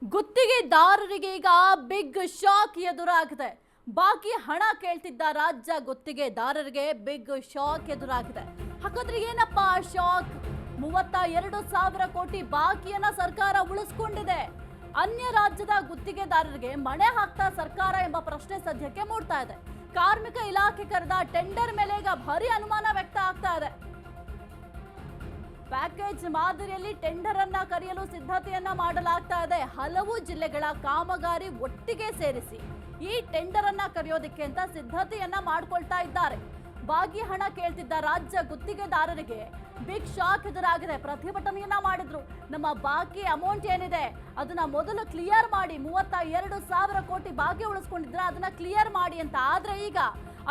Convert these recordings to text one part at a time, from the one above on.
ಗುತ್ತಿಗೆದಾರರಿಗೆ ಈಗ big shock ಎದುರಾಗಿದೆ. ಬಾಕಿ ಹಣ ಕೇಳ್ತಿದ್ದ ರಾಜ್ಯ ಗುತ್ತಿಗೆದಾರರಿಗೆ ಬಿಗ್ ಶಾಕ್ ಎದುರಾಗಿದೆ. ಹಾಗಾದ್ರೆ ಏನಪ್ಪಾ ಶಾಕ್? 32,000 ಕೋಟಿ ಬಾಕಿಯನ್ನ ಸರ್ಕಾರ ಉಳಿಸ್ಕೊಂಡಿದೆ. ಅನ್ಯ ರಾಜ್ಯದ ಗುತ್ತಿಗೆದಾರರಿಗೆ ಮಣೆ ಹಾಕ್ತಾ ಸರ್ಕಾರ ಎಂಬ ಪ್ರಶ್ನೆ ಸದ್ಯಕ್ಕೆ ಮೂಡ್ತಾ ಇದೆ. ಕಾರ್ಮಿಕ ಇಲಾಖೆ ಕರೆದ ಟೆಂಡರ್ ಮೇಲೆ ಈಗ ಭಾರಿ ಅನುಮಾನ ವ್ಯಕ್ತ ಆಗ್ತಾ ಇದೆ. ಪ್ಯಾಕೇಜ್ ಮಾದರಿಯಲ್ಲಿ ಟೆಂಡರ್ ಅನ್ನ ಕರೆಯಲು ಸಿದ್ಧತೆಯನ್ನ ಮಾಡಲಾಗ್ತಾ ಇದೆ. ಹಲವು ಜಿಲ್ಲೆಗಳ ಕಾಮಗಾರಿ ಒಟ್ಟಿಗೆ ಸೇರಿಸಿ ಈ ಟೆಂಡರ್ ಅನ್ನ ಕರೆಯೋದಕ್ಕೆ ಅಂತ ಸಿದ್ಧತೆಯನ್ನ ಮಾಡ್ಕೊಳ್ತಾ ಇದ್ದಾರೆ. ಬಾಕಿ ಹಣ ಕೇಳ್ತಿದ್ದ ರಾಜ್ಯ ಗುತ್ತಿಗೆದಾರರಿಗೆ ಬಿಗ್ ಶಾಕ್ ಎದುರಾಗಿದೆ. ಪ್ರತಿಭಟನೆಯನ್ನ ಮಾಡಿದ್ರು. ನಮ್ಮ ಬಾಕಿ ಅಮೌಂಟ್ ಏನಿದೆ ಅದನ್ನ ಮೊದಲು ಕ್ಲಿಯರ್ ಮಾಡಿ, 32,000 ಕೋಟಿ ಬಾಕಿ ಉಳಿಸ್ಕೊಂಡಿದ್ರೆ ಅದನ್ನ ಕ್ಲಿಯರ್ ಮಾಡಿ ಅಂತ. ಆದ್ರೆ ಈಗ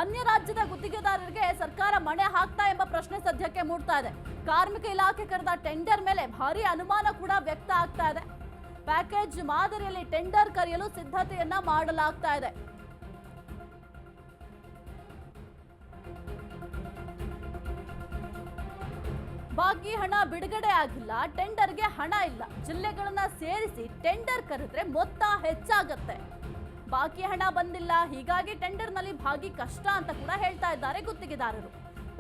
ಅನ್ಯ ರಾಜ್ಯದ ಗುತ್ತಿಗೆದಾರರಿಗೆ ಸರ್ಕಾರ ಮಣೆ ಹಾಕ್ತಾ ಎಂಬ ಪ್ರಶ್ನೆ ಸದ್ಯಕ್ಕೆ ಮೂಡ್ತಾ ಇದೆ. ಕಾರ್ಮಿಕ ಇಲಾಖೆ ಕರೆದ ಟೆಂಡರ್ ಮೇಲೆ ಭಾರಿ ಅನುಮಾನ ಕೂಡ ವ್ಯಕ್ತ ಆಗ್ತಾ ಇದೆ. ಪ್ಯಾಕೇಜ್ ಮಾದರಿಯಲ್ಲಿ ಟೆಂಡರ್ ಕರೆಯಲು ಸಿದ್ಧತೆಯನ್ನ ಮಾಡಲಾಗ್ತಾ ಇದೆ. ಬಾಕಿ ಹಣ ಬಿಡುಗಡೆ ಆಗಿಲ್ಲ, ಟೆಂಡರ್ಗೆ ಹಣ ಇಲ್ಲ. ಜಿಲ್ಲೆಗಳನ್ನ ಸೇರಿಸಿ ಟೆಂಡರ್ ಕರೆದ್ರೆ ಮೊತ್ತ ಹೆಚ್ಚಾಗತ್ತೆ. ಬಾಕಿ ಹಣ ಬಂದಿಲ್ಲ, ಹೀಗಾಗಿ ಟೆಂಡರ್ ನಲ್ಲಿ ಭಾಗಿ ಕಷ್ಟ ಅಂತ ಕೂಡ ಹೇಳ್ತಾ ಇದ್ದಾರೆ ಗುತ್ತಿಗೆದಾರರು.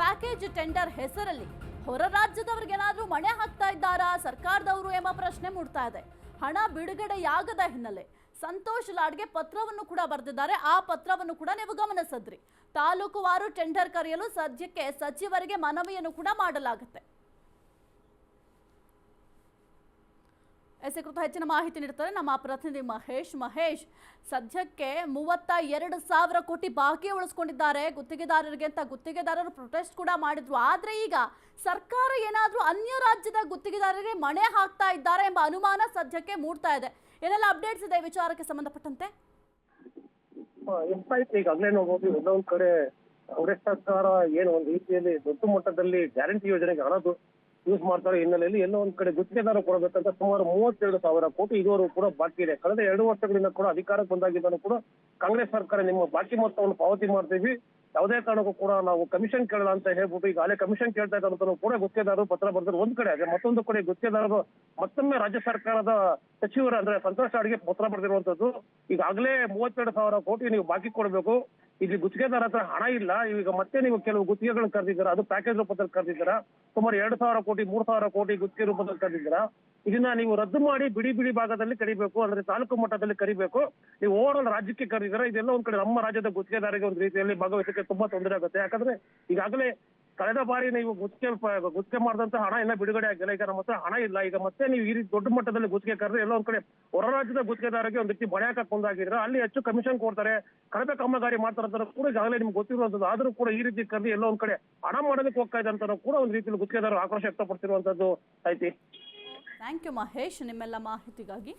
ಪ್ಯಾಕೇಜ್ ಟೆಂಡರ್ ಹೆಸರಲ್ಲಿ ಹೊರ ರಾಜ್ಯದವರಿಗೆ ಏನಾದ್ರೂ ಮಣೆ ಹಾಕ್ತಾ ಇದ್ದಾರಾ ಸರ್ಕಾರದವರು ಎಂಬ ಪ್ರಶ್ನೆ ಮೂಡ್ತಾ ಇದೆ. ಹಣ ಬಿಡುಗಡೆಯಾಗದ ಹಿನ್ನೆಲೆ ಸಂತೋಷ್ ಲಾಡ್ಗೆ ಪತ್ರವನ್ನು ಕೂಡ ಬರೆದಿದ್ದಾರೆ. ಆ ಪತ್ರವನ್ನು ಕೂಡ ನೀವು ಗಮನಿಸಿದ್ರಿ. ತಾಲೂಕುವಾರು ಟೆಂಡರ್ ಕರೆಯಲು ಸದ್ಯಕ್ಕೆ ಸಚಿವರಿಗೆ ಮನವಿಯನ್ನು ಕೂಡ ಮಾಡಲಾಗುತ್ತೆ. ಕುರಿತು ಹೆಚ್ಚಿನ ಮಾಹಿತಿ ನೀಡ್ತಾರೆ ನಮ್ಮ ಪ್ರತಿನಿಧಿ ಮಹೇಶ್. ಸದ್ಯಕ್ಕೆ 32,000 ಕೋಟಿ ಬಾಕಿ ಉಳಿಸ್ಕೊಂಡಿದ್ದಾರೆ ಗುತ್ತಿಗೆದಾರರಿಗೆ ಅಂತ ಗುತ್ತಿಗೆದಾರರು ಪ್ರೊಟೆಸ್ಟ್ ಕೂಡ ಮಾಡಿದ್ರು. ಆದ್ರೆ ಈಗ ಸರ್ಕಾರ ಏನಾದ್ರೂ ಅನ್ಯ ರಾಜ್ಯದ ಗುತ್ತಿಗೆದಾರರಿಗೆ ಮಣೆ ಹಾಕ್ತಾ ಇದ್ದಾರೆ ಎಂಬ ಅನುಮಾನ ಸದ್ಯಕ್ಕೆ ಮೂಡ್ತಾ ಇದೆ. ಏನೆಲ್ಲ ಅಪ್ಡೇಟ್ಸ್ ಇದೆ ವಿಚಾರಕ್ಕೆ ಸಂಬಂಧಪಟ್ಟಂತೆ? ಈಗಾಗಲೇ ನೋಡಬಹುದು, ಎಲ್ಲೊಂದ್ ಕಡೆ ಕಾಂಗ್ರೆಸ್ ಸರ್ಕಾರ ಏನು ಒಂದು ರೀತಿಯಲ್ಲಿ ದೊಡ್ಡ ಮಟ್ಟದಲ್ಲಿ ಗ್ಯಾರಂಟಿ ಯೋಜನೆಗೆ ಹಣ ಯೂಸ್ ಮಾಡ್ತಾರೆ ಹಿನ್ನೆಲೆಯಲ್ಲಿ ಎಲ್ಲೋ ಒಂದ್ ಕಡೆ ಗುತ್ತಿಗೆದಾರ ಕೊಡಬೇಕಂತ ಸುಮಾರು 32,000 ಕೋಟಿ ಇದುವರೆಗೂ ಕೂಡ ಬಾಕಿ ಇದೆ. ಕಳೆದ 2 ವರ್ಷಗಳಿಂದ ಕೂಡ ಅಧಿಕಾರಕ್ಕೆ ಬಂದಾಗಿದ್ದಾನು ಕೂಡ ಕಾಂಗ್ರೆಸ್ ಸರ್ಕಾರ ನಿಮ್ಮ ಬಾಕಿ ಮೊತ್ತವನ್ನು ಪಾವತಿ ಮಾಡ್ತೀವಿ, ಯಾವುದೇ ಕಾರಣಕ್ಕೂ ಕೂಡ ನಾವು ಕಮಿಷನ್ ಕೇಳಲ್ಲ ಅಂತ ಹೇಳ್ಬಿಟ್ಟು ಈಗಾಗಲೇ ಕಮಿಷನ್ ಕೇಳ್ತಾ ಇದ್ದಾರೆ ಕೂಡ ಗುತ್ತಿಗೆದಾರರು ಪತ್ರ ಬರೆದ್ರು. ಒಂದ್ ಕಡೆ ಅದೇ ಮತ್ತೊಂದು ಕಡೆ ಗುತ್ತಿಗೆದಾರರು ಮತ್ತೊಮ್ಮೆ ರಾಜ್ಯ ಸರ್ಕಾರದ ಸಚಿವರ ಅಂದ್ರೆ ಸಂತೋಷ್ ಲಾಡ್ಗೆ ಪತ್ರ ಬರೆದಿರುವಂತದ್ದು. ಈಗಾಗಲೇ 32,000 ಕೋಟಿ ನೀವು ಬಾಕಿ ಕೊಡಬೇಕು, ಇಲ್ಲಿ ಗುತ್ತಿಗೆದಾರ ಹತ್ರ ಹಣ ಇಲ್ಲ. ಈಗ ಮತ್ತೆ ನೀವು ಕೆಲವು ಗುತ್ತಿಗೆಗಳನ್ನು ಕರೆದಿದ್ದೀರಾ, ಅದು ಪ್ಯಾಕೇಜ್ ರೂಪದಲ್ಲಿ ಕರೆದಿದ್ದೀರಾ. ಸುಮಾರು 2,000 ಕೋಟಿ 3,000 ಕೋಟಿ ಗುತ್ತಿಗೆ ರೂಪದಲ್ಲಿ ಕರೆದಿದ್ದೀರಾ. ಇದನ್ನ ನೀವು ರದ್ದು ಮಾಡಿ ಬಿಡಿ ಭಾಗದಲ್ಲಿ ಕರಿಬೇಕು, ಅಂದ್ರೆ ತಾಲೂಕು ಮಟ್ಟದಲ್ಲಿ ಕರಿಬೇಕು. ನೀವು ಓವರ್ ಆಲ್ ರಾಜ್ಯಕ್ಕೆ ಕರೆದಿದ್ದೀರಾ. ಇದೆಲ್ಲ ಒಂದ್ ಕಡೆ ನಮ್ಮ ರಾಜ್ಯದ ಗುತ್ತಿಗೆದಾರರಿಗೆ ಒಂದು ರೀತಿಯಲ್ಲಿ ಭಾಗವಹಿಸಕ್ಕೆ ತುಂಬಾ ತೊಂದರೆ ಆಗುತ್ತೆ. ಯಾಕಂದ್ರೆ ಈಗಾಗಲೇ ಕಳೆದ ಬಾರಿ ನೀವು ಗುತ್ತಿಗೆ ಮಾಡಿದಂತ ಹಣ ಎಲ್ಲ ಬಿಡುಗಡೆ ಆಗಿಲ್ಲ. ಈಗ ನಮ್ಮ ಹತ್ರ ಹಣ ಇಲ್ಲ. ಈಗ ಮತ್ತೆ ನೀವು ಈ ರೀತಿ ದೊಡ್ಡ ಮಟ್ಟದಲ್ಲಿ ಗುತ್ತಿಗೆ ಕರೆದ್ರೆ ಎಲ್ಲ ಒಂದ್ ಕಡೆ ಹೊರ ರಾಜ್ಯದ ಗುತ್ತಿಗೆದಾರರಿಗೆ ಒಂದ್ ರೀತಿ ಬಳೆ ಹಾಕಕ್ ಮುಂದಾಗಿದ್ರೆ ಅಲ್ಲಿ ಹೆಚ್ಚು ಕಮಿಷನ್ ಕೊಡ್ತಾರೆ, ಕಡಿಮೆ ಕಾಮಗಾರಿ ಮಾಡ್ತಾರೆ ಕೂಡ ಈಗಾಗಲೇ ನಿಮ್ಗೆ ಗೊತ್ತಿರುವಂತದ್ದು. ಆದ್ರೂ ಕೂಡ ಈ ರೀತಿ ಕರೆದು ಎಲ್ಲ ಒಂದ್ ಕಡೆ ಹಣ ಮಾಡೋದಕ್ಕೆ ಹೋಗ್ತಾ ಇದೆ ಅಂತ ಕೂಡ ಒಂದ್ ರೀತಿಯಲ್ಲಿ ಗುತ್ತಿಗೆದಾರರು ಆಕ್ರೋಶ ವ್ಯಕ್ತಪಡಿಸಿರುವಂತದ್ದು ಐತಿ. ಥ್ಯಾಂಕ್ ಯು ಮಹೇಶ್, ನಿಮ್ಮೆಲ್ಲ ಮಾಹಿತಿಗಾಗಿ.